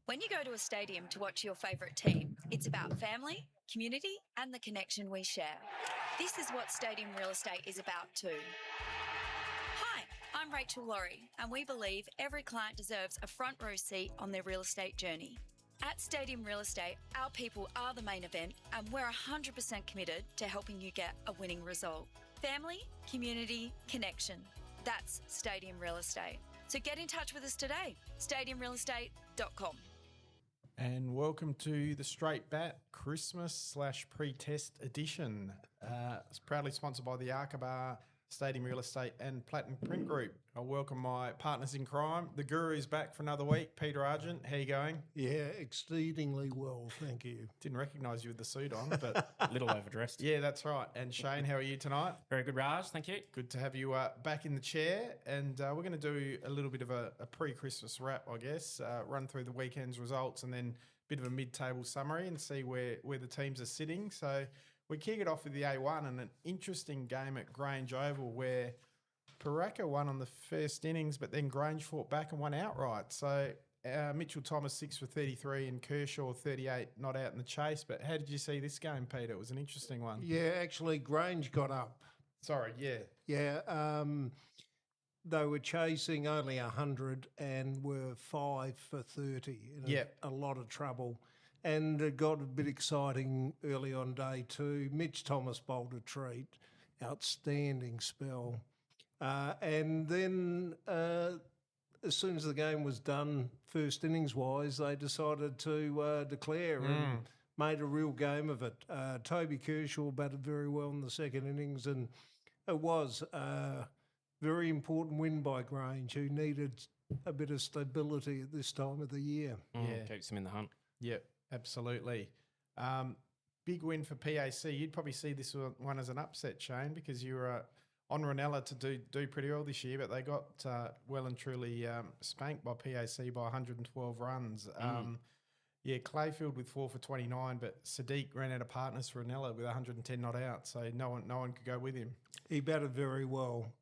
When you go to a stadium to watch your favourite team, it's about family, community, and the connection we share. This is what stadium real estate is about too. Hi, I'm Rachel Laurie, and we believe every client deserves a front row seat on their real estate journey. At Stadium Real Estate, our people are the main event, and we're 100% committed to helping you get a winning result. Family, community, connection. That's Stadium Real Estate. So get in touch with us today, stadiumrealestate.com. And welcome to the Straight Bat Christmas / pre-test edition. It's proudly sponsored by the Kookaburra Stadium Real Estate and Platinum Print Group. I welcome my partners in crime. The Guru is back for another week. Peter Argent, how you going? Yeah, exceedingly well, thank you. Didn't recognise you with the suit on, but A little overdressed. yeah, that's right. And Shane, how are you tonight? Very good, Raj. Thank you. Good to have you back in the chair. And we're going to do a little bit of a pre-Christmas wrap, I guess, run through the weekend's results and then a bit of a mid-table summary and see where the teams are sitting. So we kick it off with the A1 and an interesting game at Grange Oval where Paraka won on the first innings, but then Grange fought back and won outright. So Mitchell Thomas 6 for 33 and Kershaw 38 not out in the chase. But how did you see this game, Peter? It was an interesting one. Yeah, actually, Grange got up. Sorry, yeah. Yeah, they were chasing only 100 and were 5 for 30. Yep. A lot of trouble. And it got a bit exciting early on day two. Mitch Thomas bowled a treat. Outstanding spell. And then as soon as the game was done, first innings-wise, they decided to declare and made a real game of it. Toby Kershaw batted very well in the second innings, and it was a very important win by Grange, who needed a bit of stability at this time of the year. Yeah. Keeps him in the hunt. Yep, absolutely. Big win for PAC. You'd probably see this one as an upset, Shane, because you were on Ranella to do pretty well this year, but they got well and truly spanked by PAC by 112 runs. Yeah, Clayfield with 4 for 29, but Sadiq ran out of partners for Ranella with 110 not out, so no one could go with him. He batted very well.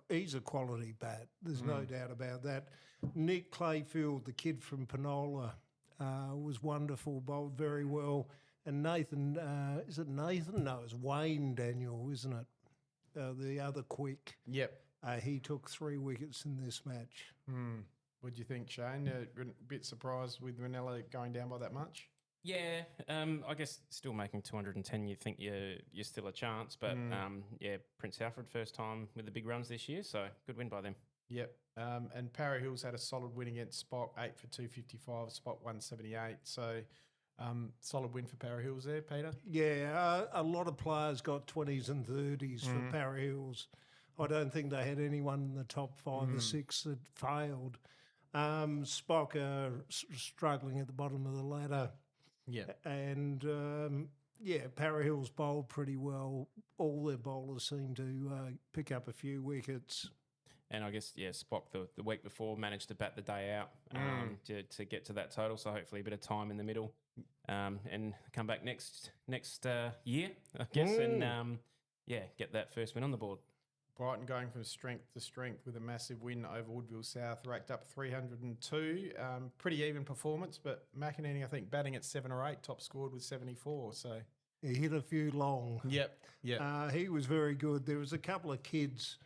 He's a quality bat. There's no doubt about that. Nick Clayfield, the kid from Penola, was wonderful, bowled very well. And Nathan, is it Nathan? No, it's Wayne Daniel, isn't it? The other quick. Yep. He took 3 wickets in this match. What do you think, Shane? A bit surprised with Ranella going down by that much? Yeah, I guess still making 210, you think you're still a chance. But, yeah, Prince Alfred, first time with the big runs this year, so good win by them. Yep. And Para Hills had a solid win against Spock, 8 for 255, Spock 178. So solid win for Para Hills there, Peter? Yeah, a lot of players got 20s and 30s for Para Hills. I don't think they had anyone in the top 5 or 6 that failed. Spock are struggling at the bottom of the ladder. Yeah. And, Para Hills bowled pretty well. All their bowlers seem to pick up a few wickets. And I guess, yeah, Spock the week before managed to bat the day out to get to that total. So hopefully a bit of time in the middle and come back next year, I guess, and, get that first win on the board. Brighton going from strength to strength with a massive win over Woodville South, racked up 302. Pretty even performance, but McEnany, I think, batting at 7 or 8, top scored with 74. So he hit a few long. Yep. He was very good. There was a couple of kids,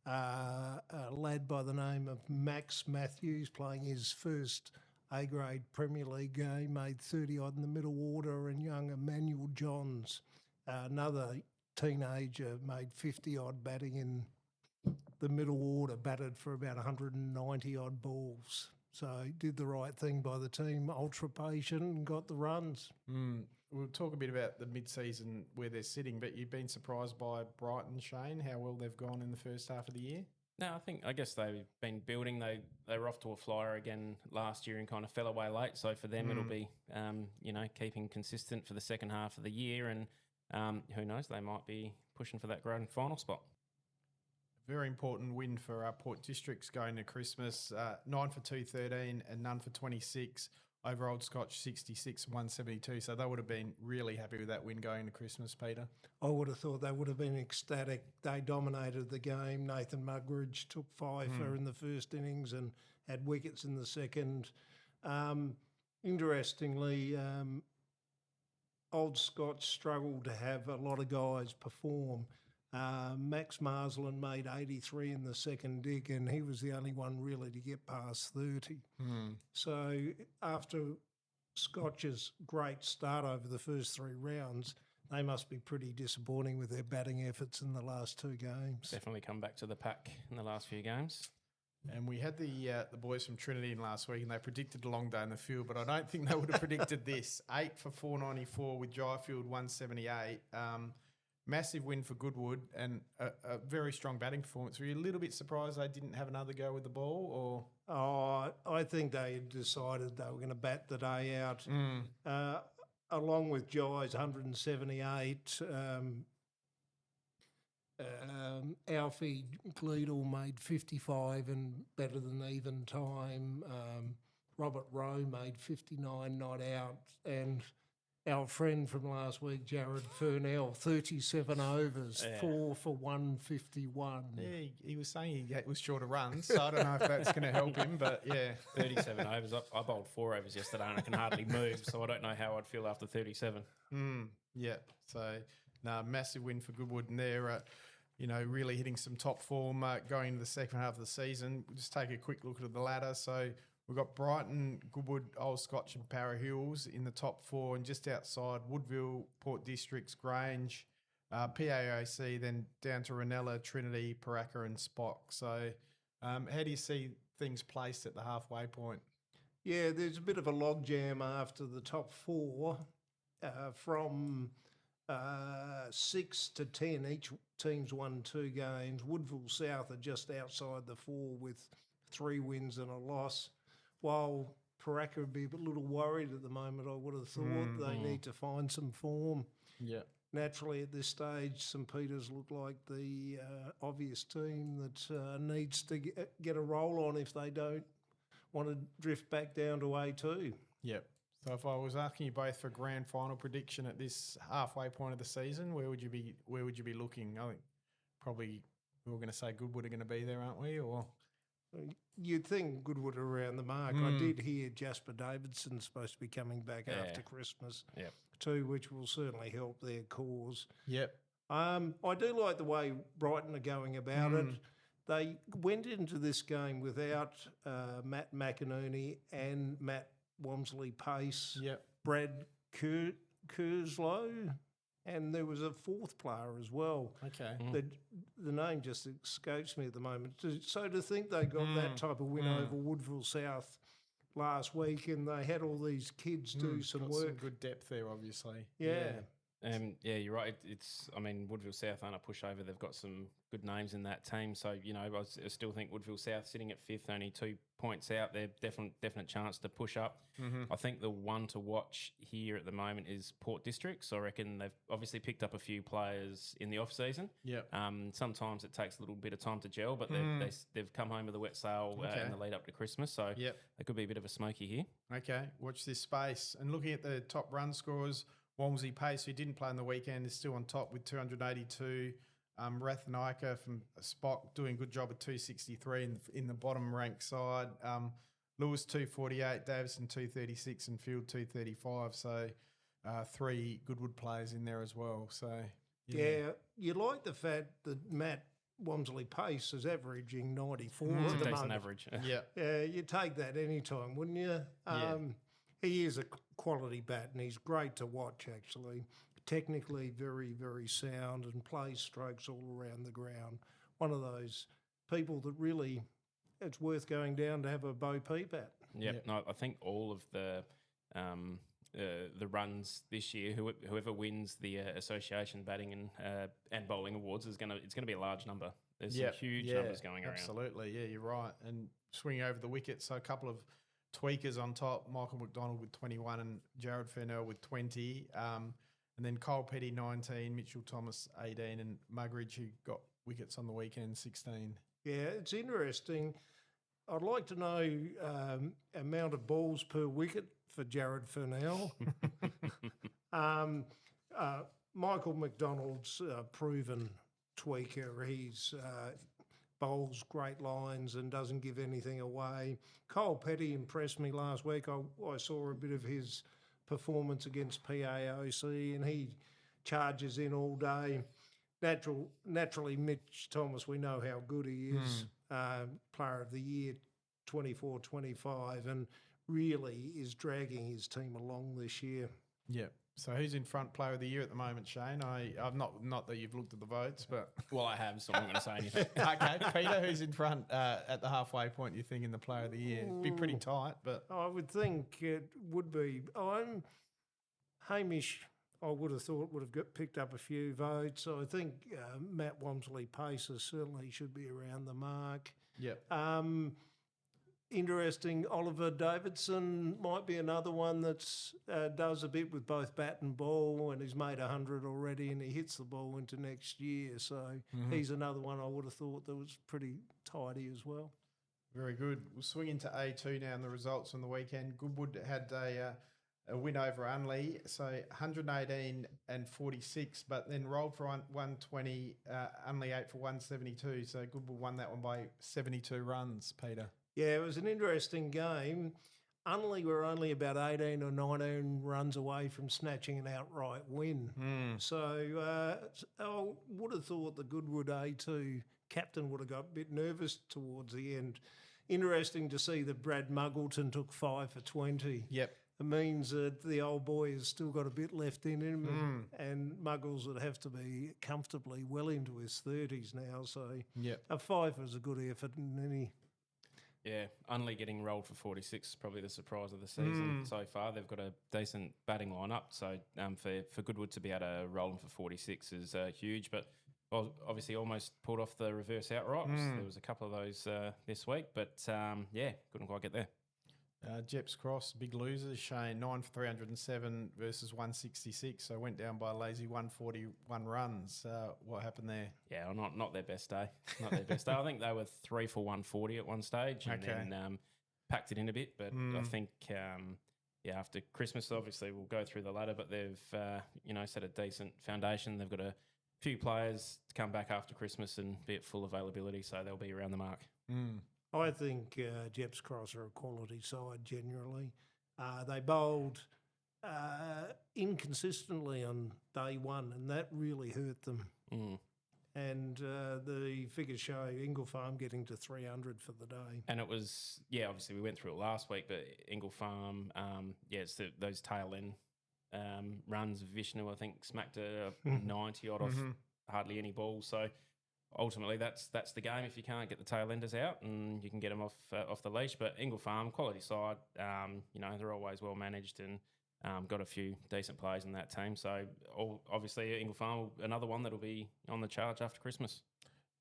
a lad by the name of Max Matthews playing his first A-grade Premier League game, made 30-odd in the middle order, and young Emmanuel Johns, another teenager, made 50-odd batting in the middle order, batted for about 190-odd balls. So he did the right thing by the team, ultra patient, and got the runs. We'll talk a bit about the mid-season where they're sitting, but you've been surprised by Brighton, Shane, how well they've gone in the first half of the year? No, I guess they've been building. They were off to a flyer again last year and kind of fell away late. So for them, it'll be, keeping consistent for the second half of the year. And who knows, they might be pushing for that grand final spot. Very important win for our Port Districts going to Christmas. 9 for 213 and none for 26 over Old Scotch 66 172. So they would have been really happy with that win going to Christmas, Peter. I would have thought they would have been ecstatic. They dominated the game. Nathan Muggeridge took 5 in the first innings and had wickets in the second. Interestingly, Old Scots struggled to have a lot of guys perform. Max Marsland made 83 in the second dig, and he was the only one really to get past 30. So after Scotch's great start over the first 3 rounds, they must be pretty disappointing with their batting efforts in the last 2 games. Definitely come back to the pack in the last few games. And we had the boys from Trinity in last week, and they predicted a long day in the field, but I don't think they would have predicted this. 8 for 494 with Dryfield 178. Massive win for Goodwood and a very strong batting performance. Were you a little bit surprised they didn't have another go with the ball, or? Oh, I think they had decided they were going to bat the day out. Along with Jai's 178, Alfie Gleedle made 55 and better than even time. Robert Rowe made 59 not out, and our friend from last week, Jared Furnell, 37 overs, 4 for 151. Yeah, he was saying he was short of runs, so I don't know if that's going to help him, but yeah. 37 overs. I bowled 4 overs yesterday and I can hardly move, so I don't know how I'd feel after 37. Yeah, so massive win for Goodwood, and they're really hitting some top form going into the second half of the season. We'll just take a quick look at the ladder. So we've got Brighton, Goodwood, Old Scotch and Para Hills in the top 4, and just outside Woodville, Port Districts, Grange, PAOC, then down to Ranella, Trinity, Paraka and Spock. So how do you see things placed at the halfway point? Yeah, there's a bit of a logjam after the top 4 from 6 to 10. Each team's won 2 games. Woodville South are just outside the 4 with 3 wins and a loss, while Paraka would be a little worried at the moment. I would have thought they need to find some form. Yeah. Naturally, at this stage, St Peters look like the obvious team that needs to get a roll on if they don't want to drift back down to A2. Yep. So if I was asking you both for grand final prediction at this halfway point of the season, where would you be looking? I think probably we're going to say Goodwood are going to be there, aren't we? Or you'd think Goodwood are around the mark. I did hear Jasper Davidson's supposed to be coming back after Christmas too, which will certainly help their cause. Yep. I do like the way Brighton are going about it. They went into this game without Matt McInerney and Matt Wamsley Pace, Brad Kerslow, and there was a 4th player as well. Okay. The name just escapes me at the moment. So to think they got that type of win over Woodville South last week, and they had all these kids do some work. Some good depth there, obviously. Yeah. You're right. Woodville South aren't a pushover. They've got some good names in that team. So, I still think Woodville South sitting at 5th, only 2 points out. They're definite chance to push up. I think the one to watch here at the moment is Port Districts. I reckon they've obviously picked up a few players in the off season. Sometimes it takes a little bit of time to gel, but they've come home with a wet sail in the lead up to Christmas. So there could be a bit of a smoky here. Okay, watch this space. And looking at the top run scorers, Walmsley Pace, who didn't play in the weekend, is still on top with 282. Rathnaika from Spock doing a good job at 263 in the bottom ranked side. Lewis 248, Davison 236 and Field 235. So 3 Goodwood players in there as well. So you like the fact that Matt Wamsley Pace is averaging 94 at the Decent moment. average. Yeah, you take that any time, wouldn't you? He is a quality bat, and he's great to watch, actually. Technically very, very sound and plays strokes all around the ground. One of those people that really, it's worth going down to have a Bo Peep at. No, I think all of the runs this year, whoever wins the association batting and bowling awards it's going to be a large number. There's some huge numbers going around. Absolutely, yeah, you're right. And swinging over the wicket, so a couple of tweakers on top, Michael McDonald with 21 and Jared Furnell with 20. And then Cole Petty, 19, Mitchell Thomas, 18, and Muggeridge, who got wickets on the weekend, 16. Yeah, it's interesting. I'd like to know amount of balls per wicket for Jared Furnell. Michael McDonald's proven tweaker. He's bowls great lines and doesn't give anything away. Cole Petty impressed me last week. I saw a bit of his performance against PAOC, and he charges in all day. Naturally, Mitch Thomas, we know how good he is, player of the year 24-25, and really is dragging his team along this year. Yeah. So who's in front player of the year at the moment, Shane? I've not that you've looked at the votes, but Well, I have, so I'm not going to say anything. okay, Peter, who's in front at the halfway point? You think in the player of the year? It'd be pretty tight, but I would think it would be. Hamish, I would have thought would have picked up a few votes. I think Matt Wamsley Pacer certainly should be around the mark. yep. Interesting, Oliver Davidson might be another one that's does a bit with both bat and ball, and he's made 100 already, and he hits the ball into next year. So he's another one I would have thought that was pretty tidy as well. Very good. We'll swing into A2 now and the results on the weekend. Goodwood had a win over Unley, so 118 and 46, but then rolled for 120, Unley 8 for 172. So Goodwood won that one by 72 runs, Peter. Yeah, it was an interesting game. Unley were only about 18 or 19 runs away from snatching an outright win. So I would have thought the Goodwood A2 captain would have got a bit nervous towards the end. Interesting to see that Brad Muggleton took 5 for 20. Yep. It means that the old boy has still got a bit left in him, and Muggles would have to be comfortably well into his 30s now. So Yep. a 5 was a good effort in any. Yeah, Unley getting rolled for 46 is probably the surprise of the season so far. They've got a decent batting lineup, so for Goodwood to be able to roll them for 46 is huge. But obviously, almost pulled off the reverse outrights. There was a couple of those this week, but couldn't quite get there. Jeps Cross, big losers. Shane 9 for 307 versus 166, so went down by a lazy 141 runs. What happened there? Yeah, well, not their best day. Not their best day. I think they were 3 for 140 at one stage, and then packed it in a bit. But I think after Christmas, obviously we'll go through the ladder, but they've set a decent foundation. They've got a few players to come back after Christmas and be at full availability, so they'll be around the mark. I think Jeps Cross are a quality side generally. They bowled inconsistently on day one, and that really hurt them. And the figures show Ingle Farm getting to 300 for the day. And it was, obviously we went through it last week, but Ingle Farm, it's those tail end runs. Vishnu, I think, smacked a 90 odd off hardly any balls. So ultimately, that's the game. If you can't get the tail enders out, and you can get them off the leash. But Ingle Farm, quality side, they're always well managed and got a few decent players in that team. So obviously, Ingle Farm, another one that'll be on the charge after Christmas.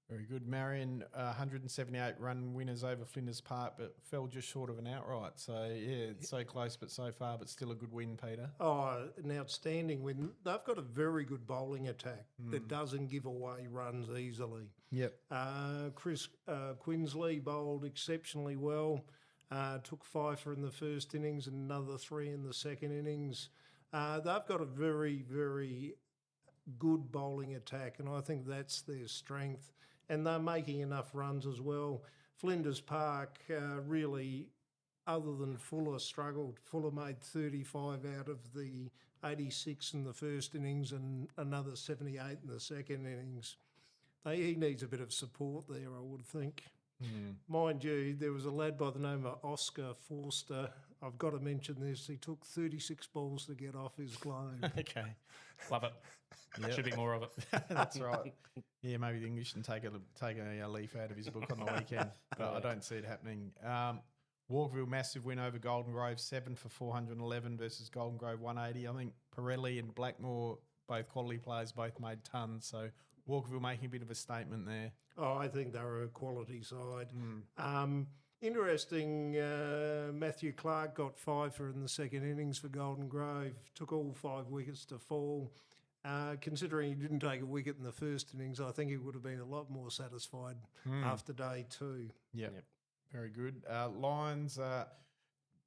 Very good. Marion, 178 run winners over Flinders Park, but fell just short of an outright. So, it's so close but so far, but still a good win, Peter. Oh, an outstanding win. They've got a very good bowling attack that doesn't give away runs easily. Yep. Chris Quinsley bowled exceptionally well. Took 5 for in the first innings and another 3 in the second innings. They've got a very, very good bowling attack, and I think that's their strength. And they're making enough runs as well. Flinders Park really, other than Fuller, struggled. Fuller made 35 out of the 86 in the first innings and another 78 in the second innings. He needs a bit of support there, I would think. Mind you, there was a lad by the name of Oscar Forster. I've got to mention this. He took 36 balls to get off his globe. Okay. Love it. Should be more of it. That's right. Yeah, maybe the English can take a leaf out of his book on the weekend, but I don't see it happening. Walkerville, massive win over Golden Grove, 7 for 411 versus Golden Grove 180. I think Pirelli and Blackmore, both quality players, both made tons. So Walkerville making a bit of a statement there. Oh, I think they were a quality side. Interesting, Matthew Clark got 5 for in the second innings for Golden Grove. Took all 5 wickets to fall. Considering he didn't take a wicket in the first innings, I think he would have been a lot more satisfied after day 2. Yep. Very good. Lions,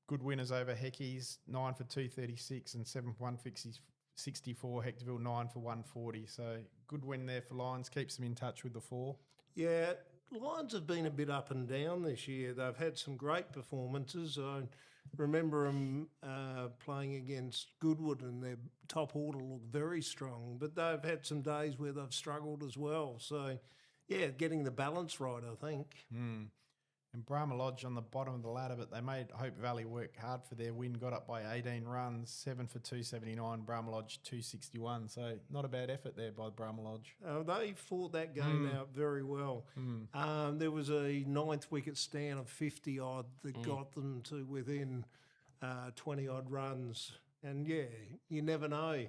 good winners over Heckies, 9 for 236 and 7 for 164. Hectorville, 9 for 140. So good win there for Lions. Keeps them in touch with the 4. Yeah, Lions have been a bit up and down this year. They've had some great performances. I remember them playing against Goodwood, and their top order looked very strong, but they've had some days where they've struggled as well. So, yeah, getting the balance right, I think. And Brahma Lodge on the bottom of the ladder, but they made Hope Valley work hard for their win, got up by 18 runs, 7 for 279, Brahma Lodge 261. So not a bad effort there by Brahma Lodge. They fought that game out very well. There was a ninth wicket stand of 50-odd that got them to within 20-odd runs. And, yeah, you never know.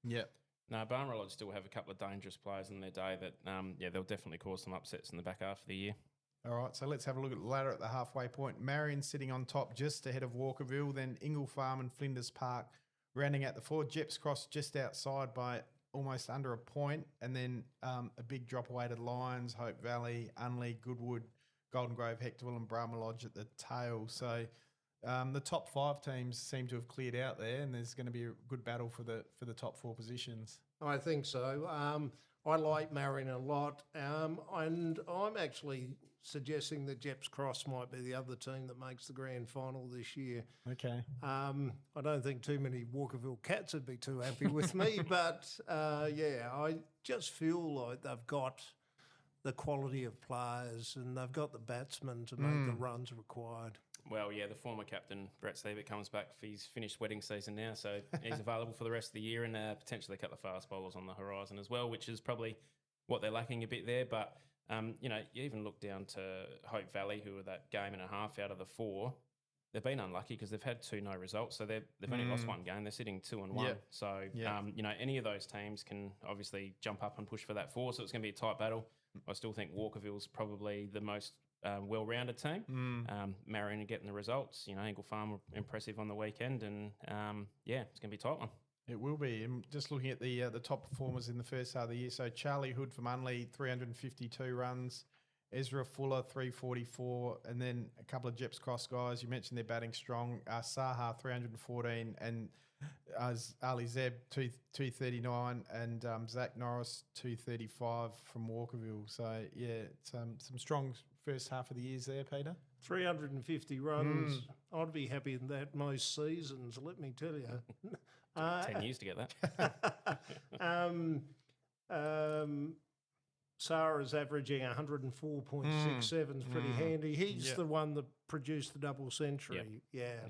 Yep. No, Brahma Lodge still have a couple of dangerous players in their day that, they'll definitely cause some upsets in the back half of the year. All right, so let's have a look at the ladder at the halfway point. Marion sitting on top just ahead of Walkerville, then Ingle Farm and Flinders Park rounding out the four. Jeps Cross just outside by almost under a point, and then a big drop away to Lions, Hope Valley, Unley, Goodwood, Golden Grove, Hectorville and Brahma Lodge at the tail. So the top 5 teams seem to have cleared out there, and there's going to be a good battle for the top 4 positions. I think so. I like Marion a lot, and I'm actually suggesting that Jeps Cross might be the other team that makes the grand final this year. Okay. I don't think too many Walkerville Cats would be too happy with me, but I just feel like they've got the quality of players and they've got the batsmen to make the runs required. Well, yeah, the former captain, Brett Siebert, comes back for his finished wedding season now, so he's available for the rest of the year, and potentially a couple of fast bowlers on the horizon as well, which is probably what they're lacking a bit there. But, you even look down to Hope Valley, who are that game and a half out of the 4. They've been unlucky because they've had 2 no results, so they've only lost 1 game. They're sitting 2-1. Yep. So, any of those teams can obviously jump up and push for that 4, so it's going to be a tight battle. I still think Walkerville's probably the most well-rounded team. Marion are getting the results. Ingle Farm were impressive on the weekend, and it's going to be a tight one. It will be. And just looking at the top performers in the first half of the year, so Charlie Hood from Unley, 352 runs. Ezra Fuller, 344, and then a couple of Jeps Cross guys. You mentioned they're batting strong. Saha, 314, and Ali Zeb, 239, and Zach Norris, 235 from Walkerville. So, yeah, it's, some strong first half of the years there, Peter. 350 runs. I'd be happy in that most seasons, let me tell you. 10 years to get that. Sarah's averaging 104.67 is pretty handy. He's the one that produced the double century. Yep.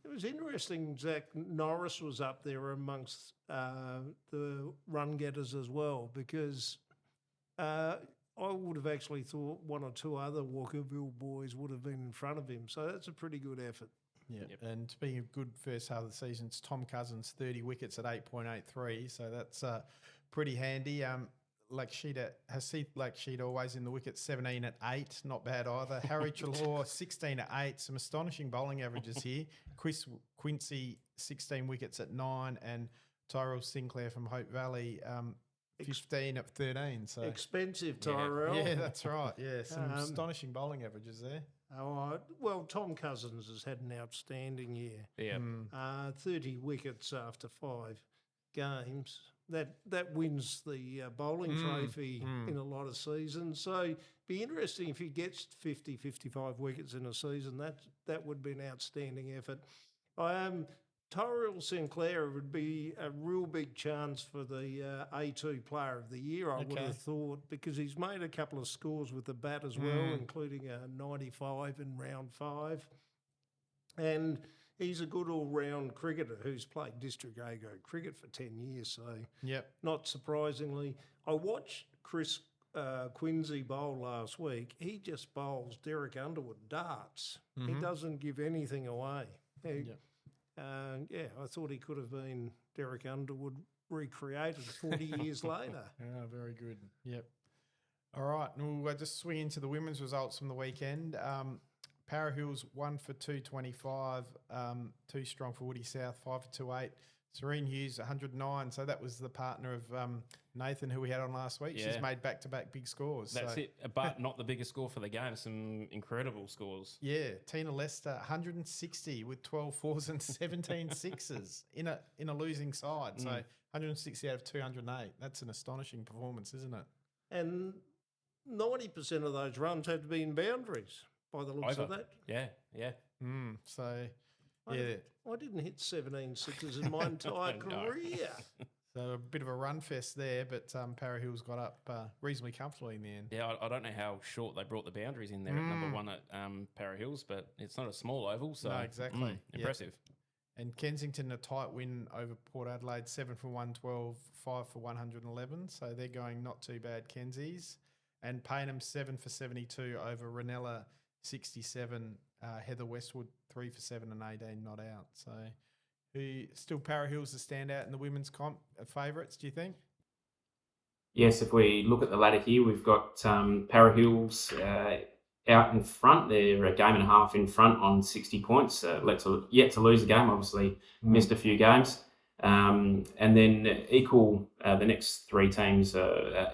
It was interesting, Zach Norris was up there amongst the run getters as well, because I would have actually thought 1 or 2 other Walkerville boys would have been in front of him. So that's a pretty good effort. Yeah, and speaking of good first half of the season, it's Tom Cousins, 30 wickets at 8.83, so that's pretty handy. Hasith Lakshita always in the wicket, 17 at 8, not bad either. Harry Chalor, 16 at 8, some astonishing bowling averages here. Quincy, 16 wickets at 9, and Tyrell Sinclair from Hope Valley, 15 at 13. So expensive, Tyrell. Yeah, that's right. Yeah, some astonishing bowling averages there. Well, Tom Cousins has had an outstanding year. Yeah. 30 wickets after 5 games. That wins the bowling trophy in a lot of seasons. So be interesting if he gets 50, 55 wickets in a season. That would be an outstanding effort. Tyrell Sinclair would be a real big chance for the A2 Player of the Year, I would have thought, because he's made a couple of scores with the bat as well, including a 95 in round 5. And he's a good all-round cricketer who's played District A cricket for 10 years. So not surprisingly, I watched Chris Quincy bowl last week. He just bowls Derek Underwood darts. He doesn't give anything away. I thought he could have been Derek Underwood recreated 40 years later. Yeah, very good. Yep. All right, and we'll just swing into the women's results from the weekend. Para Hills 1 for 225, 2 strong for Woody South, 5 for 28. Serene Hughes 109. So that was the partner of Nathan who we had on last week. Yeah. She's made back-to-back big scores. That's it, but not the biggest score for the game. Some incredible scores. Yeah, Tina Lester 160 with 12 fours and 17 sixes in a losing side. So 160 out of 208. That's an astonishing performance, isn't it? And 90% of those runs had to be in boundaries by the looks of that. Yeah. So, I didn't hit 17 sixes in my entire career. So a bit of a run fest there, but Para Hills got up reasonably comfortably in the end. Yeah, I don't know how short they brought the boundaries in there at number 1 at Para Hills, but it's not a small oval, so No, exactly. impressive. And Kensington, a tight win over Port Adelaide, 7 for 112, 5 for 111. So they're going not too bad, Kensies. And Paynham, 7 for 72 over Ranella, 67. Heather Westwood, 3 for 7 and 18 not out. So still Para Hills the standout in the women's comp favourites, do you think? Yes, if we look at the ladder here, we've got Para Hills out in front. They're a game and a half in front on 60 points. Yet to lose a game, obviously missed a few games. And then equal, the next 3 teams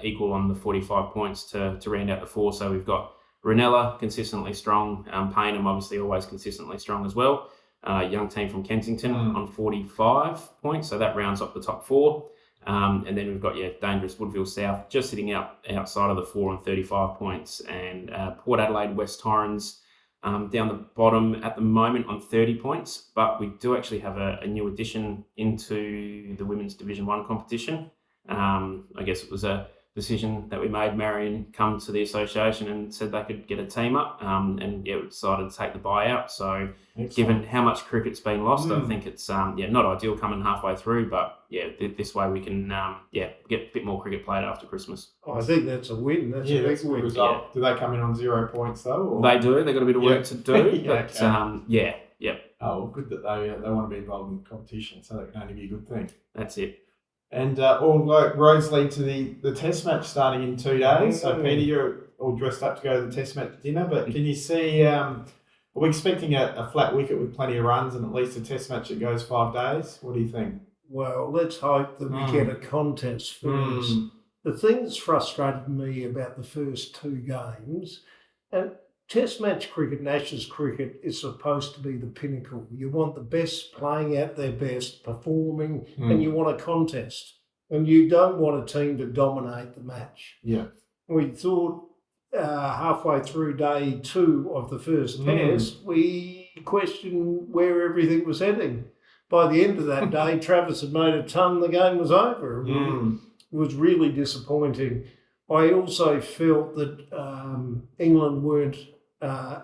equal on the 45 points to round out the 4. So we've got Ranella consistently strong, Paynham obviously always consistently strong as well. Young team from Kensington on 45 points, so that rounds up the top 4. And then we've got dangerous Woodville South just sitting outside of the 4 on 35 points, and Port Adelaide West Torrens down the bottom at the moment on 30 points. But we do actually have a new addition into the women's Division 1 competition. I guess it was a decision that we made. Marion come to the association and said they could get a team up, and we decided to take the buyout. So given how much cricket's been lost, I think it's not ideal coming halfway through, but this way we can get a bit more cricket played after Christmas. I think that's a win. That's a big win. Yeah. Do they come in on 0 points though? Or? They do. They've got a bit of work to do, but Oh, good that they want to be involved in the competition, so that can only be a good thing. That's it. And all roads lead to the test match starting in 2 days. So, Peter, you're all dressed up to go to the test match dinner, but can you see, are we expecting a flat wicket with plenty of runs and at least a test match that goes 5 days? What do you think? Well, let's hope that we get a contest first. The thing that's frustrated me about the first 2 games, and Test match cricket and Ashes cricket is supposed to be the pinnacle. You want the best playing at their best, performing, and you want a contest. And you don't want a team to dominate the match. Yeah. We thought halfway through day 2 of the first test, we questioned where everything was heading. By the end of that day, Travis had made a ton, the game was over. It was really disappointing. I also felt that England weren't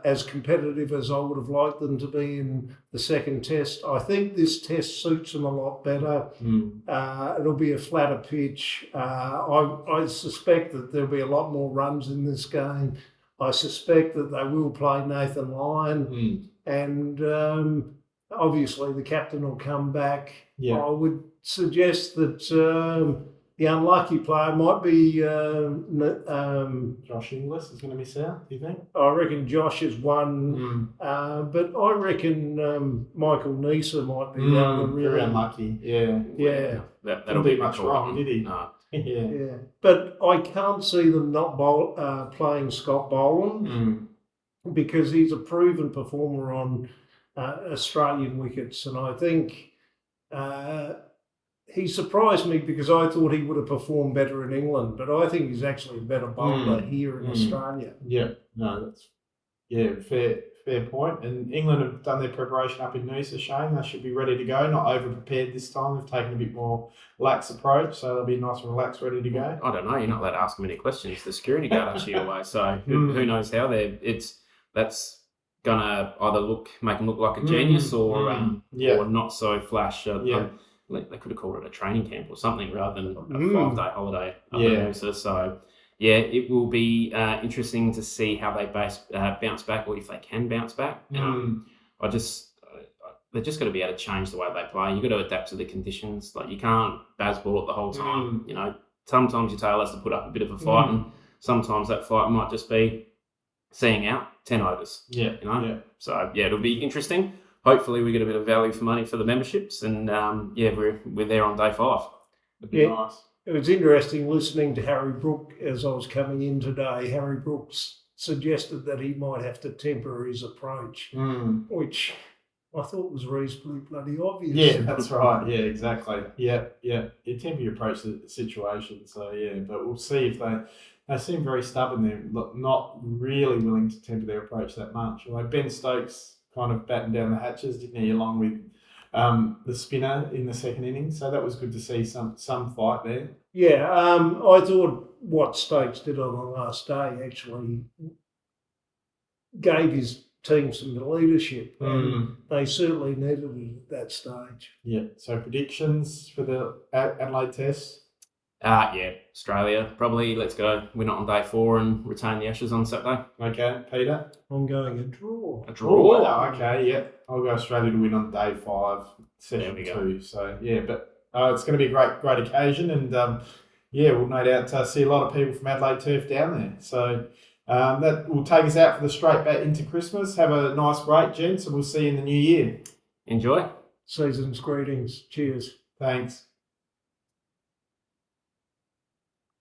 as competitive as I would have liked them to be in the second test. I think this test suits them a lot better. It'll be a flatter pitch. I suspect that there'll be a lot more runs in this game. I suspect that they will play Nathan Lyon, and obviously the captain will come back. Yeah. I would suggest that the unlucky player might be Josh Inglis is going to miss out, do you think? I reckon Josh is one, but I reckon Michael Neser might be the other. Really very unlucky. Yeah. That'll be much wrong, did he? No. Yeah. But I can't see them not playing Scott Boland because he's a proven performer on Australian wickets, and I think he surprised me because I thought he would have performed better in England, but I think he's actually a better bowler here in Australia. Yeah, no, that's fair point. And England have done their preparation up in Noosa, Shane. They should be ready to go, not over prepared this time. They've taken a bit more lax approach, so they'll be nice and relaxed, ready to go. I don't know. You're not allowed to ask them any questions. The security guard asks you away, so who knows how that's gonna either make them look like a genius or not so flash. They could have called it a training camp or something rather than a 5-day holiday up in Noosa. So, it will be interesting to see how they bounce back, or if they can bounce back. They're just got to be able to change the way they play. You've got to adapt to the conditions. Like, you can't ball it the whole time. You know, sometimes your tail has to put up a bit of a fight, and sometimes that fight might just be seeing out 10 overs. Yeah. You know? So, it'll be interesting. Hopefully we get a bit of value for money for the memberships, and we're there on day 5. It'd be nice. It was interesting listening to Harry Brook as I was coming in today. Harry Brooks suggested that he might have to temper his approach, which I thought was reasonably bloody obvious. Yeah, that's right. Yeah, exactly. Yeah. You temper your approach to the situation. So, but we'll see if They seem very stubborn there, not really willing to temper their approach that much. Like Ben Stokes kind of battened down the hatches, didn't he, along with the spinner in the second innings. So that was good to see some fight there. Yeah, I thought what Stokes did on the last day actually gave his team some leadership. And they certainly needed it at that stage. Yeah. So predictions for the Adelaide Test? Yeah, Australia. Probably let's go win it on day 4 and retain the Ashes on Saturday. Okay, Peter? I'm going a draw. A draw. Oh, okay, yeah. I'll go Australia to win on day 5, session 2. So, yeah, but it's going to be a great occasion. And, we'll no doubt see a lot of people from Adelaide Turf down there. So that will take us out for the straight back into Christmas. Have a nice break, gents, and we'll see you in the new year. Enjoy. Season's greetings. Cheers. Thanks.